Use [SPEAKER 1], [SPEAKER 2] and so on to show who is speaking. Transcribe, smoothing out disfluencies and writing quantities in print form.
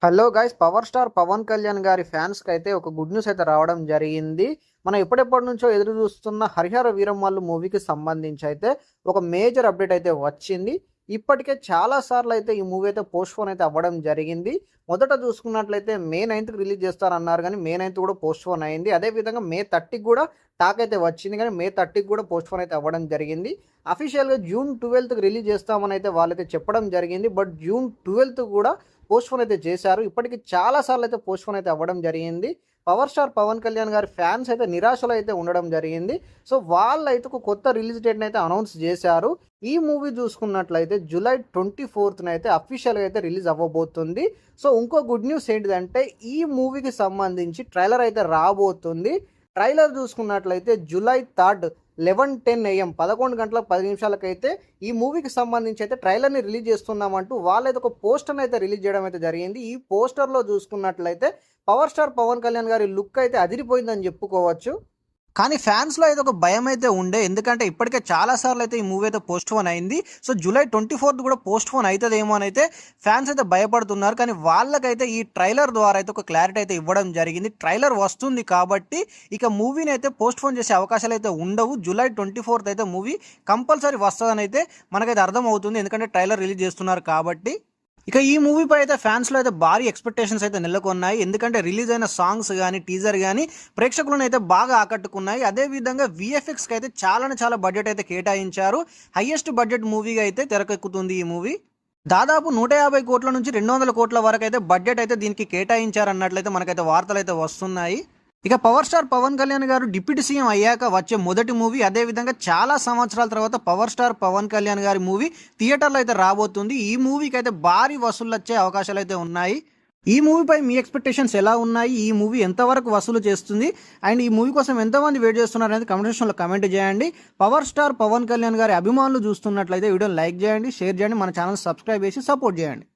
[SPEAKER 1] Hello guys, power star Pawan Kalyan గారి ఫ్యాన్స్కి అయితే ఒక గుడ్ న్యూస్ అయితే రావడం జరిగింది. మనం ఎప్పటి నుంచో ఎదురు చూస్తున్న హరిహర వీరమల్లు మూవీకి సంబంధించి అయితే ఒక మేజర్ అప్డేట్ అయితే వచ్చింది. ఇప్పటికే చాలా సార్లు అయితే ఈ మూవీ అయితే పోస్ట్‌పోన్ అయితే అవ్వడం జరిగింది. మొదట చూసుకున్నట్లయితే మే 9కి రిలీజ్ చేస్తారన్నారు కానీ మే 9 కూడా పోస్ట్‌పోన్ అయింది. అదేవిధంగా మే 30కి కూడా టాక్ అయితే వచ్చింది కానీ మే 30కి కూడా పోస్ట్‌పోన్ అయితే అవ్వడం జరిగింది. అఫీషియల్‌గా జూన్ 12కి రిలీజ్ చేస్తామని అయితే వాళ్ళైతే చెప్పడం జరిగింది. బట్ జూన్ 12 కూడా పోస్ట్‌పోన్ అయితే చేశారు. ఇప్పటికి చాలా సార్లు అయితే పోస్ట్‌పోన్ అయితే అవ్వడం జరిగింది. పవర్ స్టార్ పవన్ కళ్యాణ్ గారి ఫ్యాన్స్ అయితే నిరాశలో అయితే ఉండడం జరిగింది. సో వాళ్ళైతే ఒక కొత్త రిలీజ్ డేట్‌ని అయితే అనౌన్స్ చేశారు. ఈ మూవీ చూసుకున్నట్లయితే జూలై 24న అయితే అఫీషియల్‌గా అయితే రిలీజ్ అవ్వబోతుంది. సో ఇంకో గుడ్ న్యూస్ ఏంటిదంటే ఈ మూవీకి సంబంధించి ట్రైలర్ అయితే రాబోతుంది. ట్రైలర్ చూసుకున్నట్లయితే జూలై 3 11:10 AM 11 గంటల 10 నిమిషాలకైతే ఈ మూవీకి సంబంధించి అయితే ట్రైలర్‌ని రిలీజ్ చేస్తున్నామంటూ వాళ్ళైతే ఒక పోస్టర్‌ని అయితే రిలీజ్ చేయడం అయితే జరిగింది. ఈ పోస్టర్‌లో చూసుకున్నట్లయితే పవర్ స్టార్ పవన్ కళ్యాణ్ గారి లుక్ అయితే అదిరిపోయిందని చెప్పుకోవచ్చు. కానీ ఫ్యాన్స్‌లో అయితే ఒక భయమైతే ఉండే. ఎందుకంటే ఇప్పటికే చాలా సార్లు అయితే ఈ మూవీ అయితే పోస్ట్‌పోన్ అయింది. సో జూలై 24 కూడా పోస్ట్‌పోన్ అయితదేమో అని అయితే ఫ్యాన్స్ అయితే భయపడుతున్నారు. కానీ వాళ్ళకైతే ఈ ట్రైలర్ ద్వారా అయితే ఒక క్లారిటీ అయితే ఇవ్వడం జరిగింది. ట్రైలర్ వస్తుంది కాబట్టి ఇక మూవీని అయితే పోస్ట్‌పోన్ చేసే అవకాశాలు అయితే ఉండవు. జూలై 24th అయితే మూవీ కంపల్సరీ వస్తదని అయితే మనకైతే అర్థమవుతుంది. ఎందుకంటే ట్రైలర్ రిలీజ్ చేస్తున్నారు కాబట్టి. ఇక ఈ మూవీపై అయితే ఫ్యాన్స్లో అయితే భారీ ఎక్స్పెక్టేషన్స్ అయితే నెలకొన్నాయి. ఎందుకంటే రిలీజ్ అయిన సాంగ్స్ కానీ టీజర్ కానీ ప్రేక్షకులను అయితే బాగా ఆకట్టుకున్నాయి. అదేవిధంగా విఎఫ్ఎక్స్కి అయితే చాలా బడ్జెట్ అయితే కేటాయించారు. హైయెస్ట్ బడ్జెట్ మూవీగా అయితే తెరకెక్కుతుంది ఈ మూవీ. దాదాపు 150 కోట్ల నుంచి 200 కోట్ల వరకు అయితే బడ్జెట్ అయితే దీనికి కేటాయించారన్నట్లయితే మనకైతే వార్తలు అయితే వస్తున్నాయి. ఇక పవర్ స్టార్ పవన్ కళ్యాణ్ గారు డిప్యూటీ సీఎం అయ్యాక వచ్చే మొదటి మూవీ. అదేవిధంగా చాలా సంవత్సరాల తర్వాత పవర్ స్టార్ పవన్ కళ్యాణ్ గారి మూవీ థియేటర్లో అయితే రాబోతుంది. ఈ మూవీకి అయితే భారీ వసూళ్ళు వచ్చే అవకాశాలు అయితే ఉన్నాయి. ఈ మూవీపై మీ ఎక్స్పెక్టేషన్స్ ఎలా ఉన్నాయి? ఈ మూవీ ఎంతవరకు వసూలు చేస్తుంది అండ్ ఈ మూవీ కోసం ఎంతమంది వెయిట్ చేస్తున్నారు అనేది కామెంట్ సెక్షన్లో కామెంట్ చేయండి. పవర్ స్టార్ పవన్ కళ్యాణ్ గారి అభిమానులు చూస్తున్నట్లయితే వీడియోని లైక్ చేయండి, షేర్ చేయండి, మన ఛానల్ సబ్స్క్రైబ్ చేసి సపోర్ట్ చేయండి.